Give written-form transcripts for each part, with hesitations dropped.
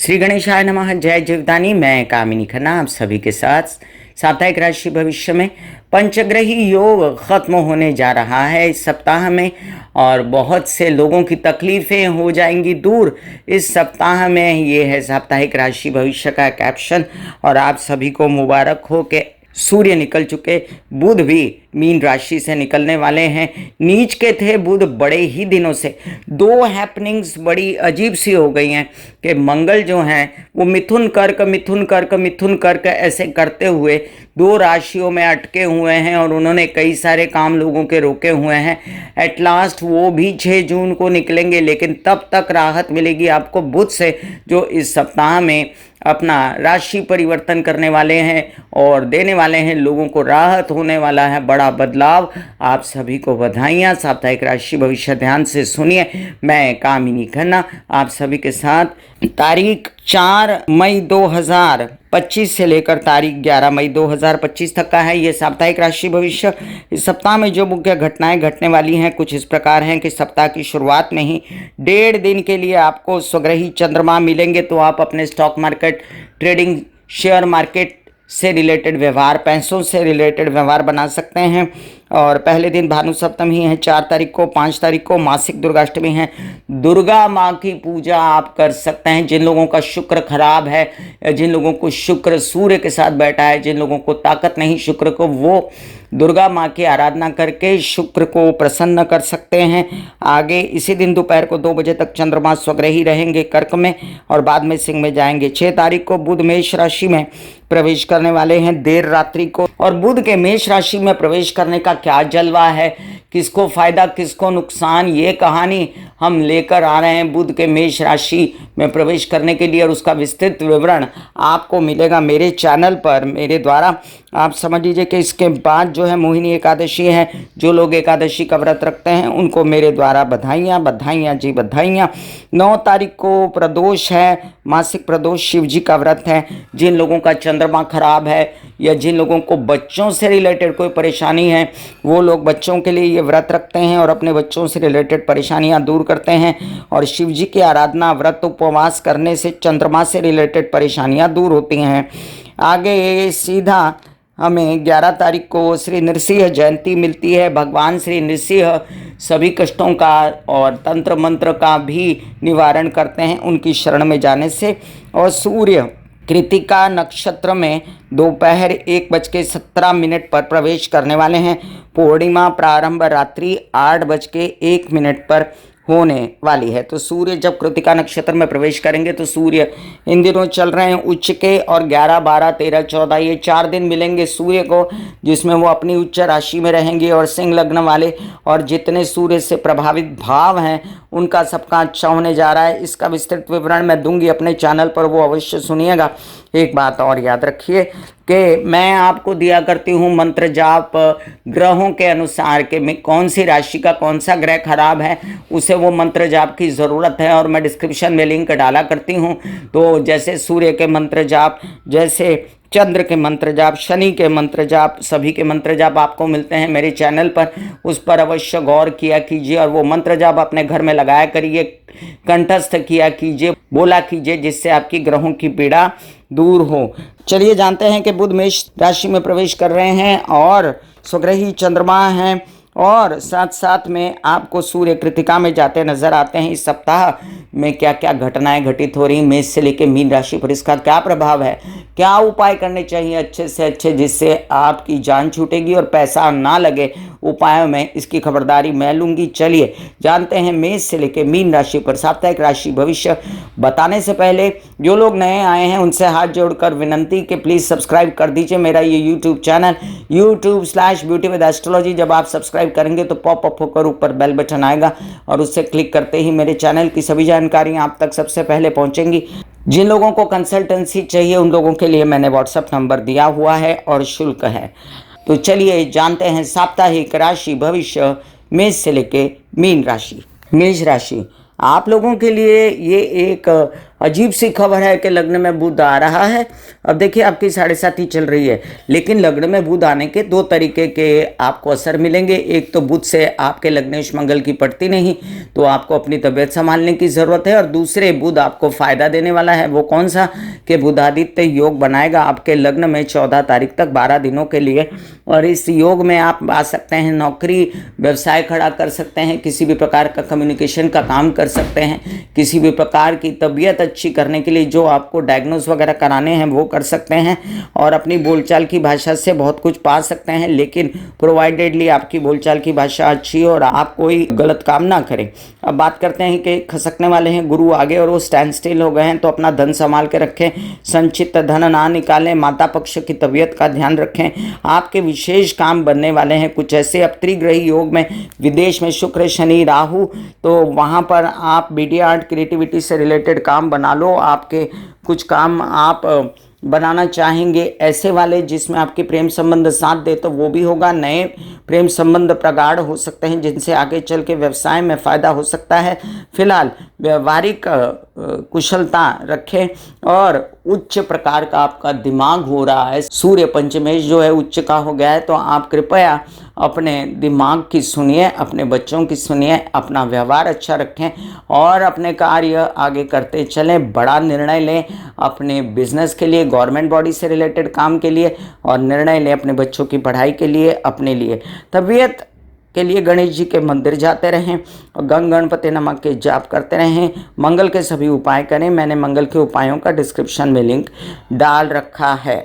श्री गणेशाय नमः। जय जीवदानी। मैं कामिनी खन्ना आप सभी के साथ साप्ताहिक राशि भविष्य में पंचग्रही योग खत्म होने जा रहा है इस सप्ताह में, और बहुत से लोगों की तकलीफें हो जाएंगी दूर इस सप्ताह में। ये है साप्ताहिक राशि भविष्य का कैप्शन। और आप सभी को मुबारक हो कि सूर्य निकल चुके, बुध भी मीन राशि से निकलने वाले हैं। नीच के थे बुध बड़े ही दिनों से। दो हैपनिंग्स बड़ी अजीब सी हो गई हैं कि मंगल जो हैं वो मिथुन कर्क मिथुन कर्क मिथुन कर्क ऐसे करते हुए दो राशियों में अटके हुए हैं, और उन्होंने कई सारे काम लोगों के रोके हुए हैं। एट लास्ट वो भी 6 जून को निकलेंगे, लेकिन तब तक राहत मिलेगी आपको बुध से, जो इस सप्ताह में अपना राशि परिवर्तन करने वाले हैं और देने वाले हैं लोगों को राहत। होने वाला है बड़ा बदलाव। आप सभी को बधाइयाँ। साप्ताहिक राशि भविष्य ध्यान से सुनिए। मैं कामिनी खन्ना आप सभी के साथ तारीख 4 मई 2025 से लेकर तारीख 11 मई 2025 तक का है ये साप्ताहिक राशि भविष्य। इस सप्ताह में जो मुख्य घटनाएं घटने वाली हैं कुछ इस प्रकार हैं कि सप्ताह की शुरुआत में ही 1.5 दिन के लिए आपको स्वग्रही चंद्रमा मिलेंगे, तो आप अपने stock market, trading, share market से रिलेटेड व्यवहार, पैसों से रिलेटेड व्यवहार बना सकते हैं। और पहले दिन भानु सप्तमी है 4 तारीख को, 5 तारीख को मासिक दुर्गाष्टमी है। दुर्गा माँ की पूजा आप कर सकते हैं। जिन लोगों का शुक्र खराब है, जिन लोगों को शुक्र सूर्य के साथ बैठा है, जिन लोगों को ताकत नहीं शुक्र को, वो दुर्गा माँ की आराधना करके शुक्र को प्रसन्न कर सकते हैं। आगे इसी दिन दोपहर को 2 बजे तक चंद्रमा स्वग्रही रहेंगे कर्क में और बाद में सिंह में जाएंगे। 6 तारीख को बुध मेष राशि में प्रवेश करने वाले हैं देर रात्रि को। और बुध के मेष राशि में प्रवेश करने का क्या जलवा है, किसको फायदा किसको नुकसान, ये कहानी हम लेकर आ रहे हैं बुध के मेष राशि में प्रवेश करने के लिए। और उसका विस्तृत विवरण आपको मिलेगा मेरे चैनल पर मेरे द्वारा। आप समझ लीजिए कि इसके बाद जो है मोहिनी एकादशी है। जो लोग एकादशी का व्रत रखते हैं उनको मेरे द्वारा बधाइयाँ बधाइयाँ जी बधाइयाँ। 9 तारीख को प्रदोष है, मासिक प्रदोष शिव जी का व्रत है। जिन लोगों का चंद्रमा खराब है या जिन लोगों को बच्चों से रिलेटेड कोई परेशानी है, वो लोग बच्चों के लिए ये व्रत रखते हैं और अपने बच्चों से रिलेटेड परेशानियां दूर करते हैं। और शिव जी की आराधना, व्रत, उपवास करने से चंद्रमा से रिलेटेड परेशानियां दूर होती हैं। आगे सीधा हमें 11 तारीख को श्री नृसिंह जयंती मिलती है। भगवान श्री नृसिंह सभी कष्टों का और तंत्र मंत्र का भी निवारण करते हैं उनकी शरण में जाने से। और सूर्य कृतिका नक्षत्र में दोपहर 1:17 पर प्रवेश करने वाले हैं। पूर्णिमा प्रारंभ रात्रि 8:01 पर होने वाली है। तो सूर्य जब कृतिका नक्षत्र में प्रवेश करेंगे तो सूर्य इन दिनों चल रहे हैं उच्च के, और 11, 12, 13, 14 ये 4 दिन मिलेंगे सूर्य को, जिसमें वो अपनी उच्च राशि में रहेंगे। और सिंह लग्न वाले और जितने सूर्य से प्रभावित भाव हैं उनका सबका अच्छा होने जा रहा है। इसका विस्तृत विवरण मैं दूंगी अपने चैनल पर, वो अवश्य सुनिएगा। एक बात और याद रखिए कि मैं आपको दिया करती हूँ मंत्र जाप ग्रहों के अनुसार कि कौन सी राशि का कौन सा ग्रह खराब है, उसे वो मंत्र जाप की ज़रूरत है। और मैं डिस्क्रिप्शन में लिंक डाला करती हूँ। तो जैसे सूर्य के मंत्र जाप, जैसे चंद्र के मंत्र जाप, शनि के मंत्र जाप, सभी के मंत्र जाप आपको मिलते हैं मेरे चैनल पर। उस पर अवश्य गौर किया कीजिए और वो मंत्र जाप अपने घर में लगाया करिए, कंठस्थ किया कीजिए, बोला कीजिए, जिससे आपकी ग्रहों की पीड़ा दूर हो। चलिए जानते हैं कि बुध मेष राशि में प्रवेश कर रहे हैं और स्वग्रही चंद्रमा हैं, और साथ साथ में आपको सूर्य कृतिका में जाते नजर आते हैं। इस सप्ताह में क्या क्या घटनाएं घटित हो रही मेष से लेकर मीन राशि पर, इसका क्या प्रभाव है, क्या उपाय करने चाहिए अच्छे से अच्छे जिससे आपकी जान छूटेगी और पैसा ना लगे उपायों में, इसकी खबरदारी मैं लूँगी। चलिए जानते हैं मेष से लेकर मीन राशि पर साप्ताहिक राशि भविष्य। बताने से पहले जो लोग नए आए हैं उनसे हाथ जोड़कर विनंती कि प्लीज़ सब्सक्राइब कर दीजिए मेरा ये YouTube channel YouTube/Beauty with Astrology। जब आप सब्सक्राइब करेंगे तो पॉपअप होकर ऊपर बेल बटन आएगा और उससे क्लिक करते ही मेरे चैनल की सभी जानकारियां आप तक सबसे पहले पहुंचेंगी। जिन लोगों को कंसल्टेंसी चाहिए उन लोगों के लिए मैंने व्हाट्सएप नंबर दिया हुआ है और शुल्क है। तो चलिए जानते हैं साप्ताहिक राशि भविष्य मेष से लेके मीन राशि। मेष राशि आप लोगों के लिए ये एक अजीब सी खबर है कि लग्न में बुध आ रहा है। अब देखिए आपकी 7.5 चल रही है, लेकिन लग्न में बुध आने के दो तरीके के आपको असर मिलेंगे। एक तो बुध से आपके लग्नेश मंगल की पड़ती नहीं, तो आपको अपनी तबीयत संभालने की ज़रूरत है। और दूसरे बुध आपको फ़ायदा देने वाला है। वो कौन सा कि बुधादित्य योग बनाएगा आपके लग्न में 14 तारीख तक 12 दिनों के लिए। और इस योग में आप आ सकते हैं, नौकरी व्यवसाय खड़ा कर सकते हैं, किसी भी प्रकार का कम्युनिकेशन का काम कर सकते हैं, किसी भी प्रकार की तबीयत अच्छी करने के लिए जो आपको डायग्नोस वगैरह कराने हैं वो कर सकते हैं। और अपनी बोलचाल की भाषा से बहुत कुछ पा सकते हैं, लेकिन प्रोवाइडेडली आपकी बोलचाल की भाषा अच्छी हो और आप कोई गलत काम ना करें। अब बात करते हैं कि खसकने वाले हैं गुरु आगे और वो स्टैंड स्टिल हो गए हैं, तो अपना धन संभाल के रखें, संचित धन ना निकालें, माता पक्ष की तबीयत का ध्यान रखें। आपके विशेष काम बनने वाले हैं कुछ ऐसे। अब त्रिग्रही योग में विदेश में शुक्र शनि राहु, तो वहाँ पर आप मीडिया आर्ट क्रिएटिविटी से रिलेटेड काम बना लो। आपके कुछ काम आप बनाना चाहेंगे ऐसे वाले जिसमें आपके प्रेम संबंध साथ दे, तो वो भी होगा। नए प्रेम संबंध प्रगाढ़ हो सकते हैं जिनसे आगे चल के व्यवसाय में फ़ायदा हो सकता है। फिलहाल व्यवहारिक कुशलता रखें और उच्च प्रकार का आपका दिमाग हो रहा है। सूर्य पंचमेश जो है उच्च का हो गया है, तो आप कृपया अपने दिमाग की सुनिए, अपने बच्चों की सुनिए, अपना व्यवहार अच्छा रखें और अपने कार्य आगे करते चलें। बड़ा निर्णय लें अपने बिजनेस के लिए, गवर्नमेंट बॉडी से रिलेटेड काम के लिए, और निर्णय लें अपने बच्चों की पढ़ाई के लिए, अपने लिए। तबीयत के लिए गणेश जी के मंदिर जाते रहें और गणपति नमक के जाप करते रहें। मंगल के सभी उपाय करें। मैंने मंगल के उपायों का डिस्क्रिप्शन में लिंक डाल रखा है।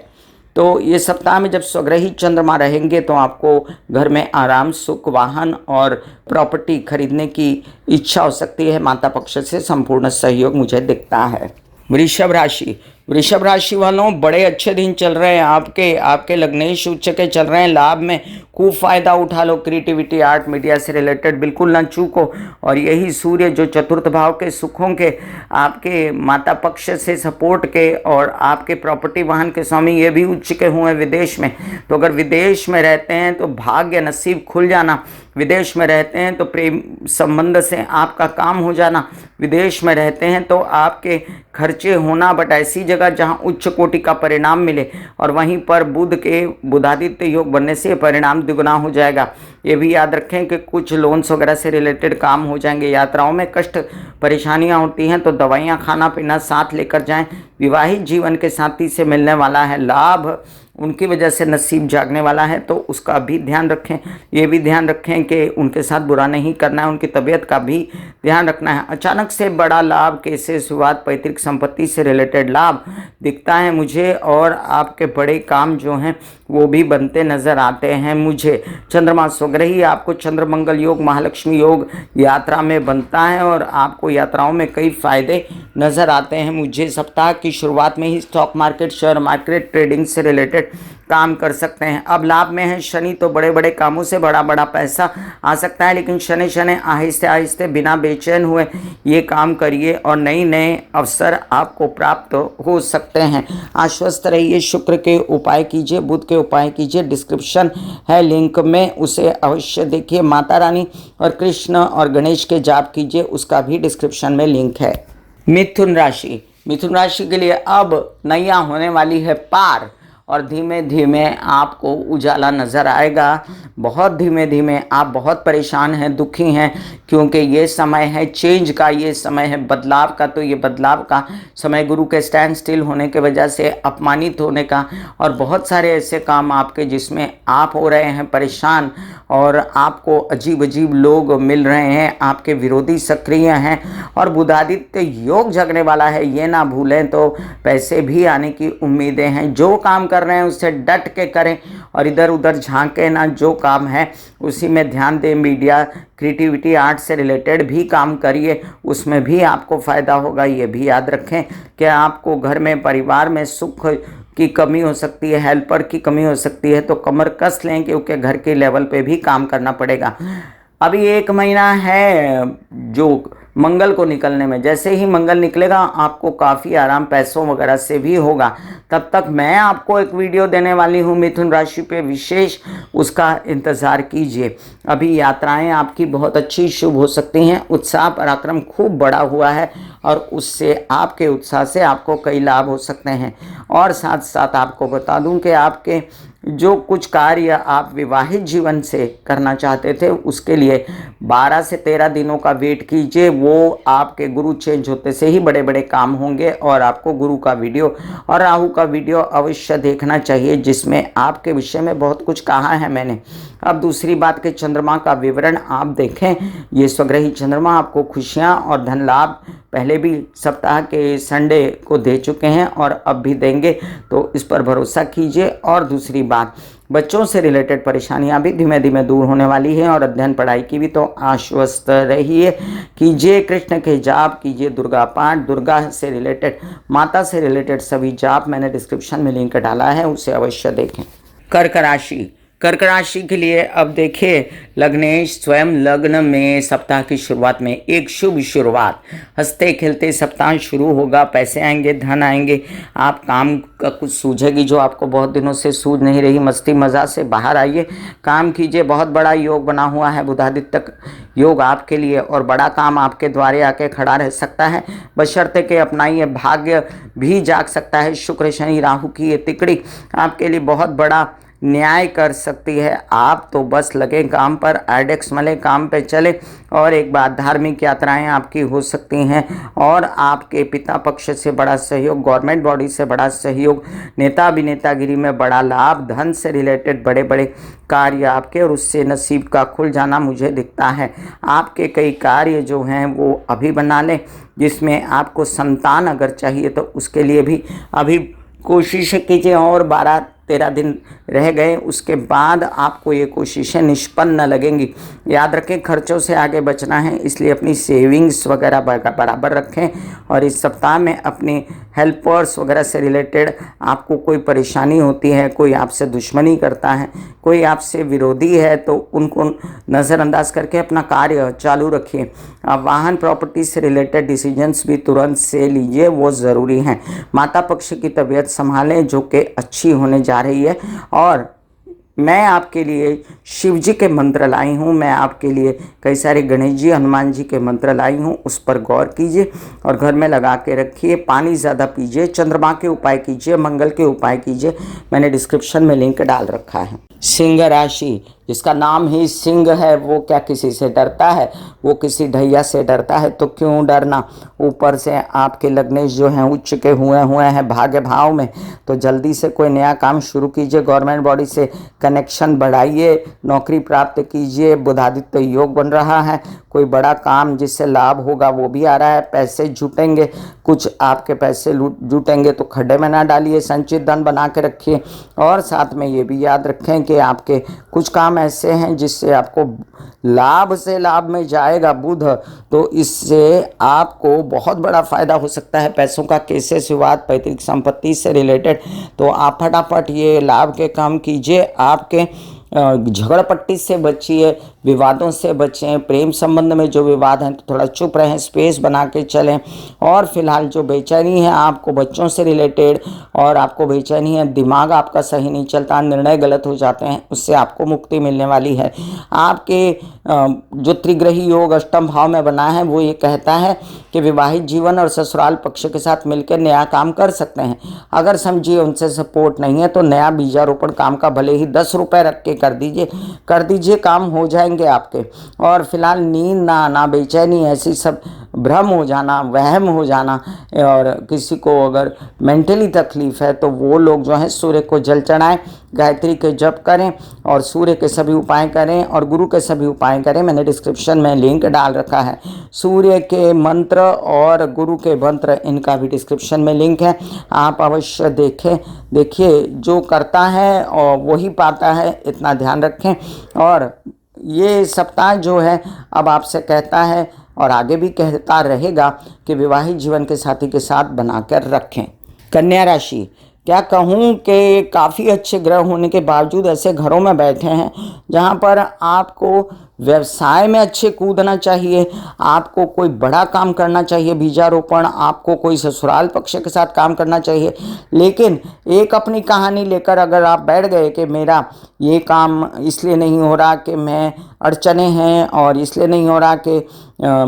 तो ये सप्ताह में जब स्वग्रही चंद्रमा रहेंगे तो आपको घर में आराम, सुख, वाहन और प्रॉपर्टी खरीदने की इच्छा हो सकती है। माता पक्ष से संपूर्ण सहयोग मुझे दिखता है। वृषभ राशि वालों, बड़े अच्छे दिन चल रहे हैं आपके लग्नेश उच्च के चल रहे हैं। लाभ में खूब फायदा उठा लो। क्रिएटिविटी, आर्ट, मीडिया से रिलेटेड बिल्कुल ना चूको। और यही सूर्य जो चतुर्थ भाव के सुखों के, आपके माता पक्ष से सपोर्ट के और आपके प्रॉपर्टी वाहन के स्वामी, ये भी उच्च के हुए विदेश में। तो अगर विदेश में रहते हैं तो भाग्य नसीब खुल जाना। विदेश में रहते हैं तो प्रेम संबंध से आपका काम हो जाना। विदेश में रहते हैं तो आपके खर्चे होना, बट ऐसी जगह जहां उच्च कोटि का परिणाम मिले। और वहीं पर बुध के बुधादित्य योग बनने से परिणाम दुगना हो जाएगा। ये भी याद रखें कि कुछ लोन्स वगैरह से रिलेटेड काम हो जाएंगे। यात्राओं में कष्ट परेशानियां होती हैं तो दवाइयां, खाना पीना साथ लेकर जाएं। विवाहित जीवन के साथी से मिलने वाला है लाभ, उनकी वजह से नसीब जागने वाला है, तो उसका भी ध्यान रखें। ये भी ध्यान रखें कि उनके साथ बुरा नहीं करना है, उनकी तबीयत का भी ध्यान रखना है। अचानक से बड़ा लाभ, केसेस, विवाद, पैतृक संपत्ति से रिलेटेड लाभ दिखता है मुझे, और आपके बड़े काम जो हैं वो भी बनते नजर आते हैं मुझे। चंद्रमा स्वग्रही आपको चंद्र मंगल योग, महालक्ष्मी योग यात्रा में बनता है और आपको यात्राओं में कई फायदे नजर आते हैं मुझे। सप्ताह की शुरुआत में ही stock market, share market, trading से रिलेटेड काम कर सकते हैं। अब लाभ में है शनि, तो बड़े बड़े कामों से बड़ा बड़ा पैसा आ सकता है, लेकिन शनि शनि आहिस्ते आहिस्ते बिना बेचैन हुए ये काम करिए और नए नए अवसर आपको प्राप्त हो सकते हैं। आश्वस्त रहिए, शुक्र के उपाय कीजिए, बुध के उपाय कीजिए। डिस्क्रिप्शन है लिंक में, उसे अवश्य देखिए। माता रानी और कृष्ण और गणेश के जाप कीजिए, उसका भी डिस्क्रिप्शन में लिंक है। मिथुन राशि के लिए अब नैया होने वाली है पार और धीमे धीमे आपको उजाला नज़र आएगा। बहुत धीमे धीमे आप बहुत परेशान हैं, दुखी हैं, क्योंकि ये समय है चेंज का, ये समय है बदलाव का। तो ये बदलाव का समय गुरु के स्टैंड स्टिल होने के वजह से अपमानित होने का, और बहुत सारे ऐसे काम आपके जिसमें आप हो रहे हैं परेशान और आपको अजीब अजीब लोग मिल रहे हैं, आपके विरोधी सक्रिय हैं। और बुधादित्य योग जगने वाला है, ये ना भूलें। तो पैसे भी आने की उम्मीदें हैं। जो काम कर रहे हैं उससे डट के करें और इधर उधर झांके ना। जो काम है उसी में ध्यान दें। मीडिया, क्रिएटिविटी, आर्ट से रिलेटेड भी काम करिए, उसमें भी आपको फ़ायदा होगा। ये भी याद रखें कि आपको घर में, परिवार में सुख की कमी हो सकती है, हेल्पर की कमी हो सकती है, तो कमर कस लें, क्योंकि घर के लेवल पे भी काम करना पड़ेगा। अभी 1 महीना है जो मंगल को निकलने में। जैसे ही मंगल निकलेगा आपको काफ़ी आराम पैसों वगैरह से भी होगा। तब तक मैं आपको एक वीडियो देने वाली हूँ मिथुन राशि पे विशेष, उसका इंतज़ार कीजिए। अभी यात्राएं आपकी बहुत अच्छी शुभ हो सकती हैं। उत्साह पराक्रम खूब बढ़ा हुआ है और उससे आपके उत्साह से आपको कई लाभ हो सकते हैं। और साथ साथ आपको बता दूं कि आपके जो कुछ कार्य आप विवाहित जीवन से करना चाहते थे उसके लिए 12 से 13 दिनों का वेट कीजिए। वो आपके गुरु चेंज होते से ही बड़े बड़े काम होंगे और आपको गुरु का वीडियो और राहु का वीडियो अवश्य देखना चाहिए, जिसमें आपके विषय में बहुत कुछ कहा है मैंने। अब दूसरी बात कि चंद्रमा का विवरण आप देखें। ये स्वग्रही चंद्रमा आपको खुशियाँ और धन लाभ पहले भी सप्ताह के संडे को दे चुके हैं और अब भी देंगे, तो इस पर भरोसा कीजिए। और दूसरी बात, बच्चों से रिलेटेड परेशानियां भी धीमे धीमे दूर होने वाली हैं और अध्ययन पढ़ाई की भी तो आश्वस्त रहिए। कीजिए कृष्ण के जाप, कीजिए दुर्गा पाठ, दुर्गा से रिलेटेड, माता से रिलेटेड सभी जाप मैंने डिस्क्रिप्शन में लिंक डाला है, उसे अवश्य देखें। कर्क राशि, कर्क राशि के लिए अब देखिए, लग्नेश स्वयं लग्न में सप्ताह की शुरुआत में एक शुभ शुरुआत, हंसते खेलते सप्ताह शुरू होगा, पैसे आएंगे, धन आएंगे, आप काम का कुछ सूझेगी जो आपको बहुत दिनों से सूझ नहीं रही, मस्ती मज़ा से बाहर आइए, काम कीजिए। बहुत बड़ा योग बना हुआ है, बुधादित्य योग आपके लिए, और बड़ा काम आपके द्वारे आके खड़ा रह सकता है, बशर्ते के अपनाइए। भाग्य भी जाग सकता है। शुक्र शनि राहु की ये तिकड़ी आपके लिए बहुत बड़ा न्याय कर सकती है। आप तो बस लगे काम पर, आइडेक्स मले, काम पे चले। और एक बात, धार्मिक यात्राएं आपकी हो सकती हैं और आपके पिता पक्ष से बड़ा सहयोग, गवर्नमेंट बॉडी से बड़ा सहयोग, नेता अभिनेतागिरी में बड़ा लाभ, धन से रिलेटेड बड़े बड़े कार्य आपके, और उससे नसीब का खुल जाना मुझे दिखता है। आपके कई कार्य जो हैं वो अभी बना लें, जिसमें आपको संतान अगर चाहिए तो उसके लिए भी अभी कोशिश कीजिए। और 12-13 दिन रह गए, उसके बाद आपको ये कोशिशें निष्पन्न लगेंगी। याद रखें, खर्चों से आगे बचना है, इसलिए अपनी सेविंग्स वगैरह बराबर रखें। और इस सप्ताह में अपनी हेल्पर्स वगैरह से रिलेटेड आपको कोई परेशानी होती है, कोई आपसे दुश्मनी करता है, कोई आपसे विरोधी है, तो उनको नज़रअंदाज करके अपना कार्य चालू रखिए। अब वाहन प्रॉपर्टी से रिलेटेड डिसीजंस भी तुरंत से लीजिए, वो ज़रूरी हैं। माता पक्ष की तबीयत संभालें जो कि अच्छी होने जा रही है। और मैं आपके लिए शिव जी के मंत्र लाई हूँ, मैं आपके लिए कई सारे गणेश जी, हनुमान जी के मंत्र लाई हूँ, उस पर गौर कीजिए और घर में लगा के रखिए। पानी ज़्यादा पीजिए, चंद्रमा के उपाय कीजिए, मंगल के उपाय कीजिए, मैंने डिस्क्रिप्शन में लिंक डाल रखा है। सिंह राशि, जिसका नाम ही सिंह है, वो क्या किसी से डरता है? वो किसी ढैया से डरता है, तो क्यों डरना। ऊपर से आपके लग्नेश जो हैं उच्च के हुए हैं भाग्य भाव में, तो जल्दी से कोई नया काम शुरू कीजिए, गवर्नमेंट बॉडी से कनेक्शन बढ़ाइए, नौकरी प्राप्त कीजिए। बुधादित्य योग बन रहा है, कोई बड़ा काम जिससे लाभ होगा वो भी आ रहा है। पैसे जुटेंगे, कुछ आपके पैसे जुटेंगे तो खड्डे में ना डालिए, संचित धन बना के रखिए। और साथ में ये भी याद रखें कि आपके कुछ काम ऐसे हैं जिससे आपको लाभ से लाभ में जाएगा बुध, तो इससे आपको बहुत बड़ा फायदा हो सकता है। पैसों का केसेस, विवाद, पैतृक संपत्ति से रिलेटेड, तो आप फटाफट ये लाभ के काम कीजिए। आपके झगड़पट्टी से बचिए, विवादों से बचें। प्रेम संबंध में जो विवाद हैं तो थोड़ा चुप रहें, स्पेस बना के चलें। और फिलहाल जो बेचैनी है आपको बच्चों से रिलेटेड, और आपको बेचैनी है, दिमाग आपका सही नहीं चलता, निर्णय गलत हो जाते हैं, उससे आपको मुक्ति मिलने वाली है। आपके जो त्रिग्रही योग अष्टम भाव में बना है वो ये कहता है कि विवाहित जीवन और ससुराल पक्ष के साथ मिलकर नया काम कर सकते हैं। अगर समझिए उनसे सपोर्ट नहीं है तो नया बीजारोपण काम का भले ही 10 रुपये रख के कर दीजिए, काम हो जाएंगे आपके। और फिलहाल नींद ना आना, बेचैनी, ऐसी सब भ्रम हो जाना, वहम हो जाना, और किसी को अगर मेंटली तकलीफ है तो वो लोग जो है सूर्य को जल चढ़ाएं, गायत्री के जप करें और सूर्य के सभी उपाय करें और गुरु के सभी उपाय करें। मैंने डिस्क्रिप्शन में लिंक डाल रखा है। सूर्य के मंत्र और गुरु के मंत्र, इनका भी डिस्क्रिप्शन में लिंक है, आप अवश्य देखिए जो करता है और वही पाता है, इतना ध्यान रखें। और ये सप्ताह जो है अब आपसे कहता है और आगे भी कहता रहेगा कि विवाहित जीवन के साथी के साथ बनाकर रखें। कन्या राशि, क्या कहूँ कि काफ़ी अच्छे ग्रह होने के बावजूद ऐसे घरों में बैठे हैं जहाँ पर आपको व्यवसाय में अच्छे कूदना चाहिए, आपको कोई बड़ा काम करना चाहिए, बीजारोपण, आपको कोई ससुराल पक्ष के साथ काम करना चाहिए, लेकिन एक अपनी कहानी लेकर अगर आप बैठ गए कि मेरा ये काम इसलिए नहीं हो रहा कि मैं अड़चने हैं और इसलिए नहीं हो रहा कि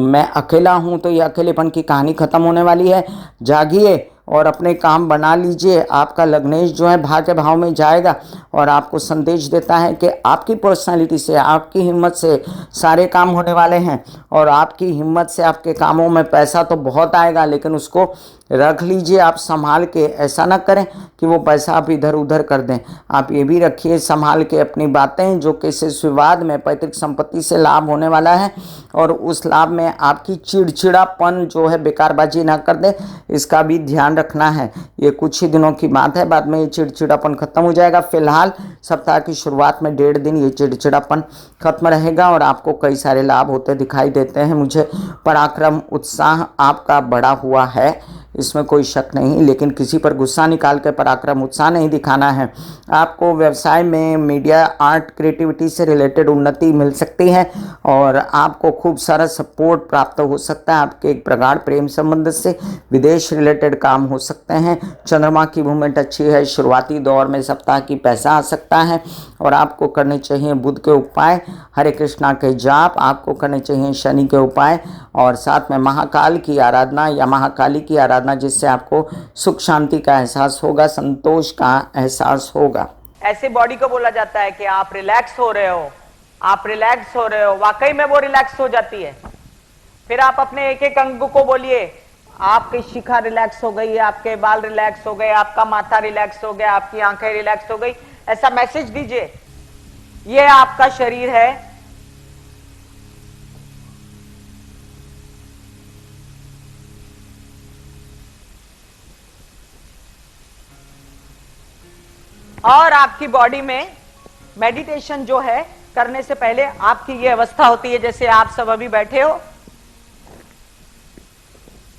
मैं अकेला हूँ, तो ये अकेलेपन की कहानी ख़त्म होने वाली है। जागिए और अपने काम बना लीजिए। आपका लग्नेश जो है भाग्य भाव में जाएगा और आपको संदेश देता है कि आपकी पर्सनालिटी से, आपकी हिम्मत से सारे काम होने वाले हैं और आपकी हिम्मत से आपके कामों में पैसा तो बहुत आएगा, लेकिन उसको रख लीजिए आप संभाल के। ऐसा ना करें कि वो पैसा आप इधर उधर कर दें। आप ये भी रखिए संभाल के अपनी बातें, जो केसेस विवाद में पैतृक संपत्ति से लाभ होने वाला है और उस लाभ में आपकी चिड़चिड़ापन जो है बेकारबाजी ना कर दें, इसका भी ध्यान रखना है। ये कुछ ही दिनों की बात है, बाद में ये चिड़चिड़ापन खत्म हो जाएगा। फिलहाल सप्ताह की शुरुआत में 1.5 दिन ये चिड़चिड़ापन खत्म रहेगा और आपको कई सारे लाभ होते दिखाई देते हैं मुझे। पराक्रम उत्साह आपका बढ़ा हुआ है, इसमें कोई शक नहीं, लेकिन किसी पर गुस्सा निकाल कर पराक्रम उत्साह नहीं दिखाना है। आपको व्यवसाय में मीडिया, आर्ट, क्रिएटिविटी से रिलेटेड उन्नति मिल सकती है और आपको खूब सारा सपोर्ट प्राप्त हो सकता है। आपके एक प्रगाढ़ प्रेम संबंध से विदेश रिलेटेड काम हो सकते हैं। चंद्रमा की मूवमेंट अच्छी है, शुरुआती दौर में सप्ताह की पैसा आ सकता है और आपको करने चाहिए बुध के उपाय, हरे कृष्णा के जाप, आपको करने चाहिए शनि के उपाय और साथ में महाकाल की आराधना या महाकाली की आराधना, जिससे आपको सुख शांति का एहसास होगा, संतोष का एहसास होगा। ऐसे बॉडी को बोला जाता है कि आप रिलैक्स हो रहे हो, आप रिलैक्स हो रहे हो, वाकई में वो रिलैक्स हो जाती है। फिर आप अपने एक एक अंग को बोलिए, आपकी शिखा रिलैक्स हो गई, आपके बाल रिलैक्स हो गए, आपका माथा रिलैक्स हो गया, आपकी आंखें रिलैक्स हो गई, ऐसा मैसेज दीजिए। ये आपका शरीर है, और आपकी बॉडी में मेडिटेशन जो है करने से पहले आपकी ये अवस्था होती है, जैसे आप सब अभी बैठे हो,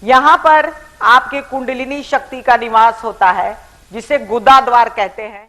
यहां पर आपके कुंडलिनी शक्ति का निवास होता है, जिसे गुदा द्वार कहते हैं।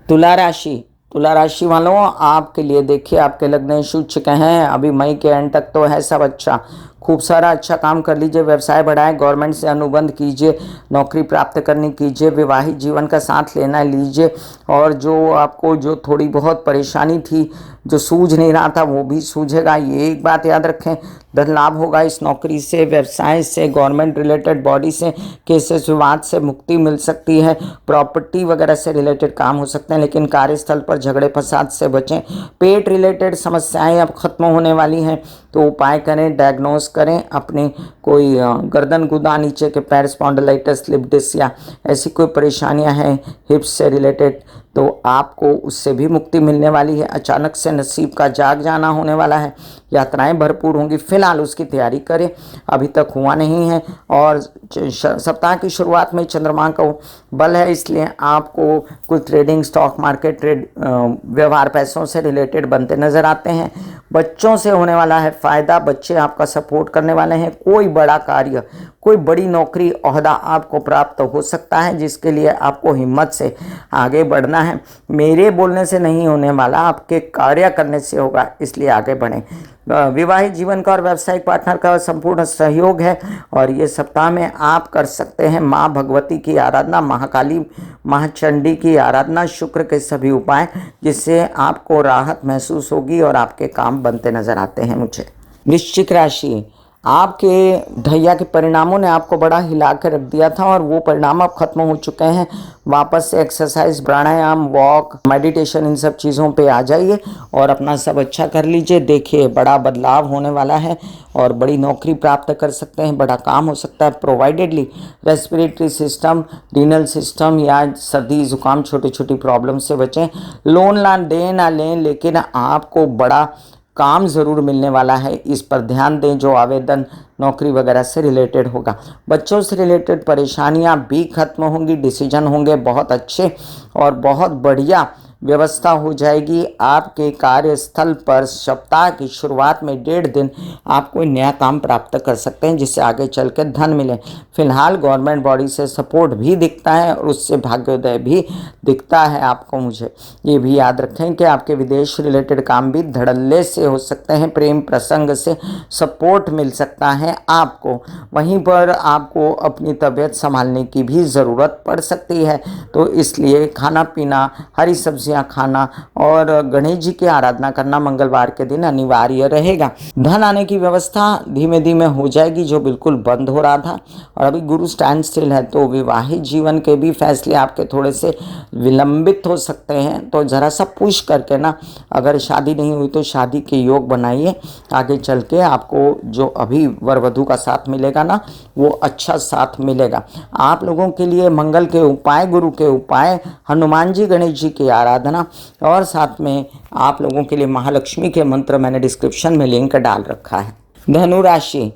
तुला राशि वालों, आपके लिए देखिए आपके लग्न छूट चुके हैं। अभी मई के एंड तक तो है सब अच्छा, खूब सारा अच्छा काम कर लीजिए, व्यवसाय बढ़ाएं, गवर्नमेंट से अनुबंध कीजिए, नौकरी प्राप्त करनी कीजिए, वैवाहिक जीवन का साथ लेना लीजिए और जो आपको जो थोड़ी बहुत परेशानी थी, जो सूझ नहीं रहा था, वो भी सूझेगा। ये एक बात याद रखें, धन लाभ होगा इस नौकरी से, व्यवसाय से, गवर्नमेंट रिलेटेड बॉडी से, केसेस विवाद से मुक्ति मिल सकती है, प्रॉपर्टी वगैरह से रिलेटेड काम हो सकते हैं, लेकिन कार्यस्थल पर झगड़े फसाद से बचें। पेट रिलेटेड समस्याएं अब खत्म होने वाली हैं, तो उपाय करें, डायग्नोस करें अपनी कोई गर्दन गुदा, नीचे के पैर, स्पॉन्डिलाइटिस, स्लिप डिस्क या ऐसी कोई परेशानियां हैं हिप्स से रिलेटेड, तो आपको उससे भी मुक्ति मिलने वाली है। अचानक से नसीब का जाग जाना होने वाला है, यात्राएं भरपूर होंगी, फिलहाल उसकी तैयारी करें, अभी तक हुआ नहीं है। और सप्ताह की शुरुआत में चंद्रमा का बल है, इसलिए आपको कुछ ट्रेडिंग, स्टॉक मार्केट, व्यवहार पैसों से रिलेटेड बनते नजर आते हैं। बच्चों से होने वाला है फ़ायदा, बच्चे आपका सपोर्ट करने वाले हैं। कोई बड़ा कार्य, कोई बड़ी नौकरी, ओहदा आपको प्राप्त हो सकता है, जिसके लिए आपको हिम्मत से आगे बढ़ना है। मेरे बोलने से नहीं होने वाला, आपके कार्य करने से होगा, इसलिए आगे बढ़ें। विवाहित जीवन का और व्यावसायिक पार्टनर का संपूर्ण सहयोग है और ये सप्ताह में आप कर सकते हैं माँ भगवती की आराधना, महाकाली, महाचंडी की आराधना, शुक्र के सभी उपाय, जिससे आपको राहत महसूस होगी और आपके काम बनते नजर आते हैं मुझे। वृश्चिक राशि, आपके ढैया के परिणामों ने आपको बड़ा हिला कर रख दिया था और वो परिणाम अब खत्म हो चुके हैं। वापस से एक्सरसाइज, प्राणायाम, वॉक, मेडिटेशन, इन सब चीज़ों पे आ जाइए और अपना सब अच्छा कर लीजिए। देखिए बड़ा बदलाव होने वाला है और बड़ी नौकरी प्राप्त कर सकते हैं, बड़ा काम हो सकता है, प्रोवाइडेडली रेस्पिरेटरी सिस्टम, रीनल सिस्टम या सर्दी जुकाम, छोटी छोटी प्रॉब्लम से बचें। लोन दें ना लें, लेकिन आपको बड़ा काम ज़रूर मिलने वाला है, इस पर ध्यान दें। जो आवेदन नौकरी वगैरह से रिलेटेड होगा, बच्चों से रिलेटेड परेशानियां भी खत्म होंगी, डिसीजन होंगे बहुत अच्छे और बहुत बढ़िया व्यवस्था हो जाएगी। आपके कार्यस्थल पर सप्ताह की शुरुआत में 1.5 दिन आप कोई नया काम प्राप्त कर सकते हैं जिससे आगे चल के धन मिले। फिलहाल गवर्नमेंट बॉडी से सपोर्ट भी दिखता है और उससे भाग्योदय भी दिखता है आपको। मुझे ये भी याद रखें कि आपके विदेश रिलेटेड काम भी धड़ल्ले से हो सकते हैं। प्रेम प्रसंग से सपोर्ट मिल सकता है आपको। वहीं पर आपको अपनी तबीयत संभालने की भी ज़रूरत पड़ सकती है, तो इसलिए खाना पीना, हरी सब्जियां खाना और गणेश जी की आराधना करना मंगलवार के दिन अनिवार्य रहेगा। धन आने की व्यवस्था धीमे धीमे हो जाएगी जो बिल्कुल बंद हो रहा था, और अभी गुरु स्टैंड स्टिल है, तो विवाहित जीवन के भी फैसले आपके थोड़े से विलंबित हो सकते हैं। तो ज़रा सा पुश करके ना, अगर शादी नहीं हुई तो शादी के योग बनाइए। आगे चल के आपको जो अभी वर वधू का साथ मिलेगा ना, वो अच्छा साथ मिलेगा। आप लोगों के लिए मंगल के उपाय, गुरु के उपाय, हनुमान जी गणेश जी की आराधना, और साथ में आप लोगों के लिए महालक्ष्मी के मंत्र मैंने डिस्क्रिप्शन में लिंक डाल रखा है। धनु राशि,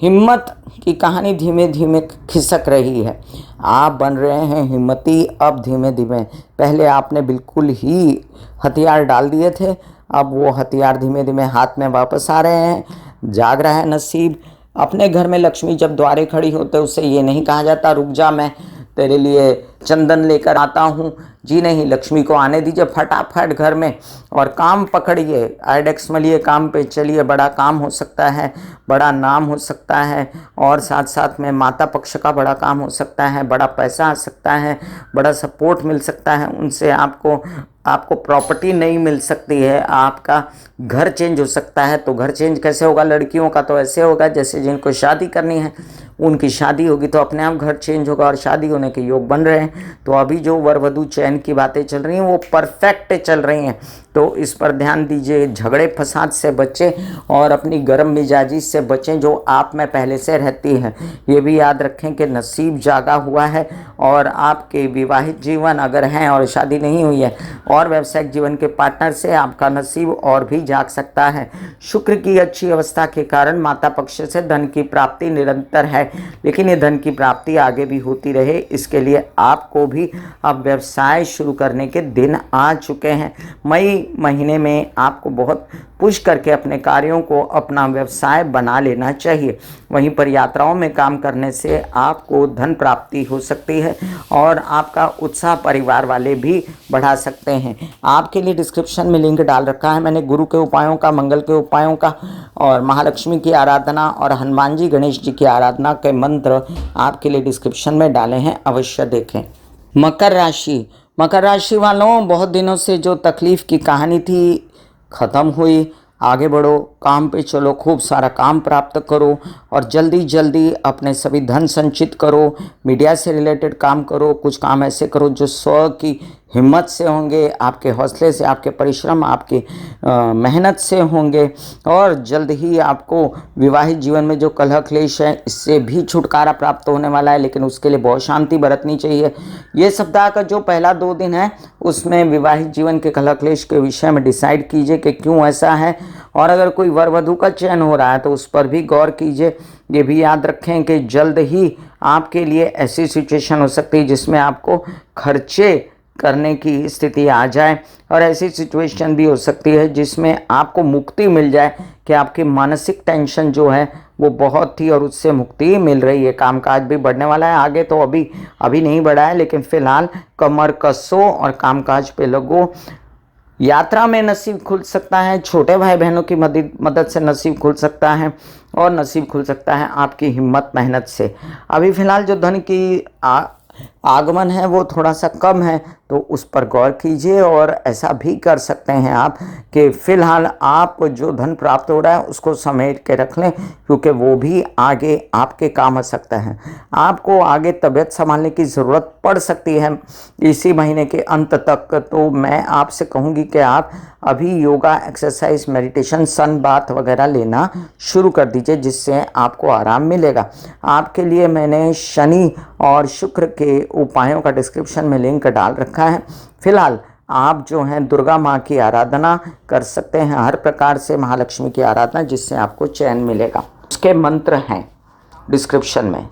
हिम्मत की कहानी धीमे धीमे खिसक रही है। आप बन रहे हैं हिम्मती अब धीमे धीमे। पहले आपने बिल्कुल ही हथियार डाल दिए थे, अब वो हथियार धीमे धीमे हाथ में वापस आ रहे हैं। जाग रहा है नसीब। अपने घर में लक्ष्मी जब द्वारे खड़ी होते उसे ये नहीं कहा जाता रुक जा, मैं तेरे लिए चंदन लेकर आता हूँ। जी नहीं, लक्ष्मी को आने दीजिए फटाफट घर में और काम पकड़िए, आइडेक्स मलिए, काम पे चलिए। बड़ा काम हो सकता है, बड़ा नाम हो सकता है, और साथ साथ में माता पक्ष का बड़ा काम हो सकता है, बड़ा पैसा आ सकता है, बड़ा सपोर्ट मिल सकता है उनसे। आपको प्रॉपर्टी नहीं मिल सकती है, आपका घर चेंज हो सकता है। तो घर चेंज कैसे होगा? लड़कियों का तो ऐसे होगा जैसे जिनको शादी करनी है उनकी शादी होगी तो अपने आप घर चेंज होगा और शादी होने के योग बन रहे हैं। तो अभी जो वर वधू चयन की बातें चल रही हैं वो परफेक्ट चल रही हैं, तो इस पर ध्यान दीजिए। झगड़े फसाद से बचें और अपनी गर्म मिजाजी से बचें जो आप में पहले से रहती है। ये भी याद रखें कि नसीब जागा हुआ है, और आपके विवाहित जीवन अगर हैं और शादी नहीं हुई है और व्यावसायिक जीवन के पार्टनर से आपका नसीब और भी जाग सकता है। शुक्र की अच्छी अवस्था के कारण माता पक्ष से धन की प्राप्ति निरंतर है, लेकिन ये धन की प्राप्ति आगे भी होती रहे इसके लिए आपको भी अब व्यवसाय शुरू करने के दिन आ चुके हैं। मई महीने में आपको बहुत पुश करके अपने कार्यों को अपना व्यवसाय बना लेना चाहिए। वहीं पर यात्राओं में काम करने से आपको धन प्राप्ति हो सकती है और आपका उत्साह परिवार वाले भी बढ़ा सकते हैं। आपके लिए डिस्क्रिप्शन में लिंक डाल रखा है मैंने गुरु के उपायों का, मंगल के उपायों का, और महालक्ष्मी की आराधना और हनुमान जी गणेश जी की आराधना के मंत्र आपके लिए डिस्क्रिप्शन में डाले हैं, अवश्य देखें। मकर राशि वालों, बहुत दिनों से जो तकलीफ की कहानी थी ख़त्म हुई। आगे बढ़ो, काम पे चलो, खूब सारा काम प्राप्त करो और जल्दी जल्दी अपने सभी धन संचित करो। मीडिया से रिलेटेड काम करो, कुछ काम ऐसे करो जो स्व की हिम्मत से होंगे, आपके हौसले से, आपके परिश्रम, आपकी मेहनत से होंगे, और जल्द ही आपको विवाहित जीवन में जो कलह क्लेश है इससे भी छुटकारा प्राप्त होने वाला है, लेकिन उसके लिए बहुत शांति बरतनी चाहिए। ये सप्ताह का जो पहला 2 दिन है उसमें विवाहित जीवन के कलह क्लेश के विषय में डिसाइड कीजिए कि क्यों ऐसा है, और अगर कोई वर वधू का चयन हो रहा है तो उस पर भी गौर कीजिए। ये भी याद रखें कि जल्द ही आपके लिए ऐसी सिचुएशन हो सकती है जिसमें आपको खर्चे करने की स्थिति आ जाए, और ऐसी सिचुएशन भी हो सकती है जिसमें आपको मुक्ति मिल जाए कि आपकी मानसिक टेंशन जो है वो बहुत थी और उससे मुक्ति मिल रही है। कामकाज भी बढ़ने वाला है, आगे तो अभी नहीं बढ़ा है, लेकिन फिलहाल कमर कसो और कामकाज पे लगो। यात्रा में नसीब खुल सकता है, छोटे भाई बहनों की मदद से नसीब खुल सकता है, और नसीब खुल सकता है आपकी हिम्मत मेहनत से। अभी फ़िलहाल जो धन की आगमन है वो थोड़ा सा कम है, तो उस पर गौर कीजिए। और ऐसा भी कर सकते हैं आप कि फ़िलहाल आप जो धन प्राप्त हो रहा है उसको समेट के रख लें, क्योंकि वो भी आगे आपके काम आ सकता है। आपको आगे तबीयत संभालने की ज़रूरत पड़ सकती है इसी महीने के अंत तक, तो मैं आपसे कहूँगी कि आप अभी yoga, exercise, meditation, sun bath वगैरह लेना शुरू कर दीजिए, जिससे आपको आराम मिलेगा। आपके लिए मैंने शनि और शुक्र के उपायों का डिस्क्रिप्शन में लिंक डाल रखा है। फिलहाल आप जो हैं दुर्गा माँ की आराधना कर सकते हैं, हर प्रकार से महालक्ष्मी की आराधना, जिससे आपको चैन मिलेगा। उसके मंत्र हैं डिस्क्रिप्शन में।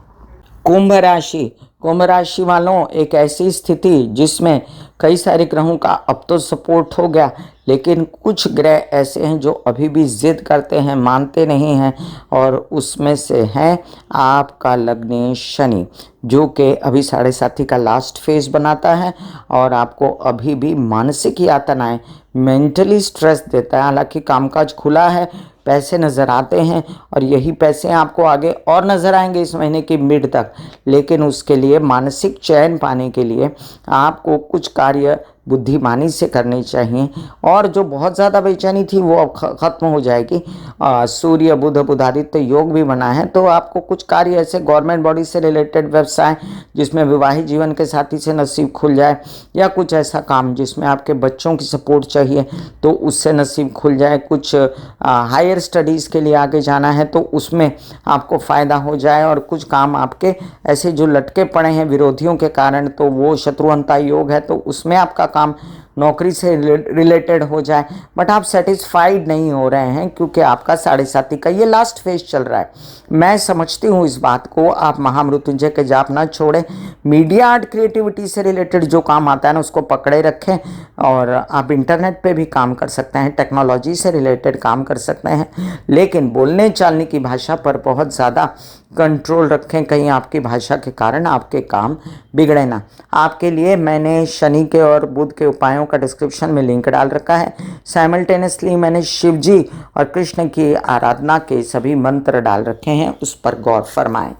कुंभ राशि वालों, एक ऐसी स्थिति जिसमें कई सारे ग्रहों का अब तो सपोर्ट हो गया, लेकिन कुछ ग्रह ऐसे हैं जो अभी भी जिद करते हैं, मानते नहीं हैं, और उसमें से है आपका लग्नेश शनि, जो कि अभी 7.5 का लास्ट फेज बनाता है और आपको अभी भी मानसिक यातनाएं, मेंटली स्ट्रेस देता है। हालांकि कामकाज खुला है, पैसे नज़र आते हैं और यही पैसे आपको आगे और नज़र आएंगे इस महीने की मिड तक, लेकिन उसके लिए मानसिक चैन पाने के लिए आपको कुछ कार्य बुद्धिमानी से करनी चाहिए, और जो बहुत ज़्यादा बेचैनी थी वो अब ख़त्म हो जाएगी। सूर्य बुध बुधादित्य योग भी बना है, तो आपको कुछ कार्य ऐसे गवर्नमेंट बॉडी से रिलेटेड व्यवसाय जिसमें वैवाहिक जीवन के साथी से नसीब खुल जाए, या कुछ ऐसा काम जिसमें आपके बच्चों की सपोर्ट चाहिए तो उससे नसीब खुल जाए, कुछ हायर स्टडीज़ के लिए आगे जाना है तो उसमें आपको फ़ायदा हो जाए, और कुछ काम आपके ऐसे जो लटके पड़े हैं विरोधियों के कारण तो वो शत्रुअंता योग है तो उसमें आपका काम नौकरी से रिलेटेड हो जाए, बट आप सेटिस्फाइड नहीं हो रहे हैं क्योंकि आपका 7.5 का ये लास्ट फेज चल रहा है। मैं समझती हूँ इस बात को, आप महामृत्युंजय के जाप ना छोड़ें, मीडिया आर्ट क्रिएटिविटी से रिलेटेड जो काम आता है ना उसको पकड़े रखें, और आप इंटरनेट पे भी काम कर सकते हैं, टेक्नोलॉजी से रिलेटेड काम कर सकते हैं, लेकिन बोलने चालने की भाषा पर बहुत ज़्यादा कंट्रोल रखें, कहीं आपकी भाषा के कारण आपके काम बिगड़े ना। आपके लिए मैंने शनि के और बुध के उपायों का डिस्क्रिप्शन में लिंक डाल रखा है। साइमल्टेनियसली मैंने शिव जी और कृष्ण की आराधना के सभी मंत्र डाल रखे हैं, उस पर गौर फरमाएं।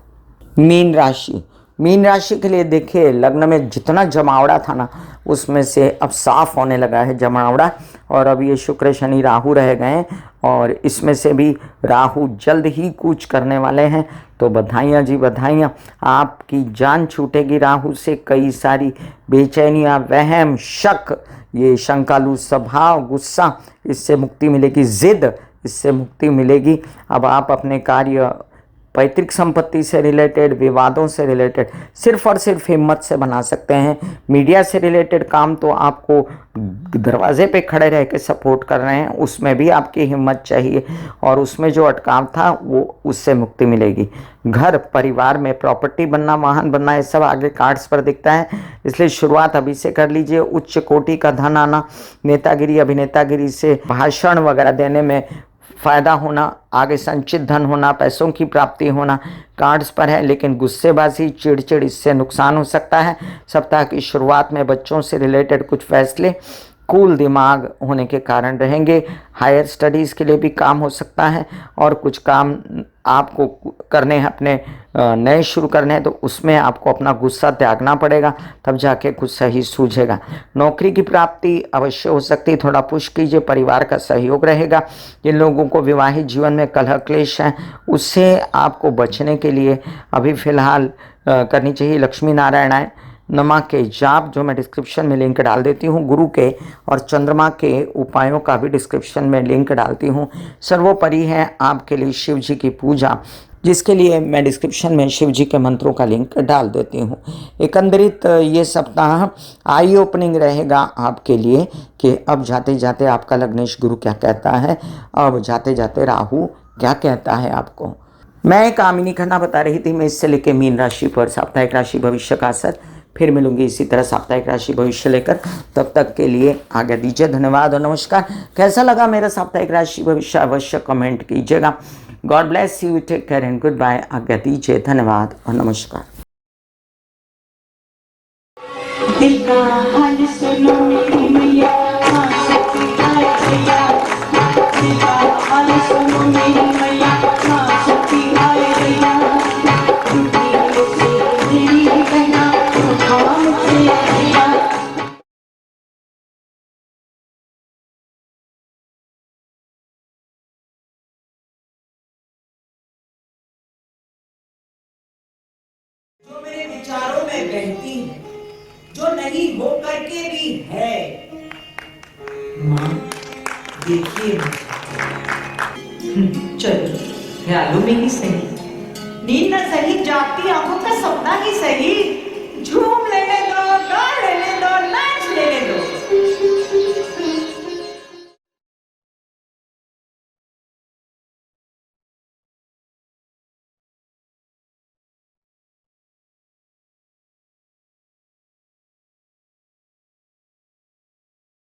मीन राशि, मीन राशि के लिए देखिए, लग्न में जितना जमावड़ा था ना उसमें से अब साफ होने लगा है जमावड़ा, और अब ये शुक्र शनि राहु रह गए और इसमें से भी राहु जल्द ही कूच करने वाले हैं, तो बधाइयाँ जी बधाइयाँ। आपकी जान छूटेगी राहु से, कई सारी बेचैनियाँ, वहम, शक, ये शंकालु स्वभाव, गुस्सा, इससे मुक्ति मिलेगी, जिद, इससे मुक्ति मिलेगी। अब आप अपने कार्य पैतृक संपत्ति से रिलेटेड, विवादों से रिलेटेड सिर्फ और सिर्फ हिम्मत से बना सकते हैं। मीडिया से रिलेटेड काम तो आपको दरवाजे पे खड़े रह के सपोर्ट कर रहे हैं, उसमें भी आपकी हिम्मत चाहिए, और उसमें जो अटकाव था वो उससे मुक्ति मिलेगी। घर परिवार में प्रॉपर्टी बनना, वाहन बनना, ये सब आगे कार्ड्स पर दिखता है, इसलिए शुरुआत अभी से कर लीजिए। उच्च कोटि का धन आना, नेतागिरी अभिनेतागिरी से भाषण वगैरह देने में फ़ायदा होना, आगे संचित धन होना, पैसों की प्राप्ति होना कार्ड्स पर है, लेकिन गुस्सेबाजी, चिड़चिड़, इससे नुकसान हो सकता है। सप्ताह की शुरुआत में बच्चों से रिलेटेड कुछ फैसले कूल दिमाग होने के कारण रहेंगे। हायर स्टडीज़ के लिए भी काम हो सकता है, और कुछ काम आपको करने हैं, अपने नए शुरू करने हैं, तो उसमें आपको अपना गुस्सा त्यागना पड़ेगा, तब जाके कुछ सही सूझेगा। नौकरी की प्राप्ति अवश्य हो सकती है, थोड़ा पुश कीजिए, परिवार का सहयोग रहेगा। जिन लोगों को विवाहित जीवन में कलह क्लेश है उससे आपको बचने के लिए अभी फ़िलहाल करनी चाहिए लक्ष्मी नारायणाय नमा के जाप, जो मैं डिस्क्रिप्शन में लिंक डाल देती हूँ। गुरु के और चंद्रमा के उपायों का भी डिस्क्रिप्शन में लिंक डालती हूँ। सर्वोपरि है आपके लिए शिव जी की पूजा, जिसके लिए मैं डिस्क्रिप्शन में शिव जी के मंत्रों का लिंक डाल देती हूँ। एकंदरित ये सप्ताह आई ओपनिंग रहेगा आपके लिए कि अब जाते जाते आपका लग्नेश गुरु क्या कहता है, अब जाते जाते राहु क्या कहता है आपको। मैं कामिनी खन्ना बता रही थी, मैं इससे लेके मीन राशि पर साप्ताहिक राशि भविष्य का असर। फिर मिलूंगी इसी तरह साप्ताहिक राशि भविष्य लेकर, तब तक के लिए आज्ञा दीजिए। धन्यवाद और नमस्कार। कैसा लगा मेरा साप्ताहिक राशि भविष्य अवश्य कमेंट कीजिएगा। God bless you, take care and goodbye. आज्ञा दीजिए, धन्यवाद और नमस्कार। दिल का हाल सुनो मेरी मैया, दिल का हाल सुनो मेरी मैया, शक्ति आए रैया, तेरी कहना मुझसे आया। जो मेरे विचारों में बहती है, जो नहीं हो करके भी है, माँ देखिए चलो ख्यालों में ही सही, नींद न सही, जागती आंखों का सपना ही सही।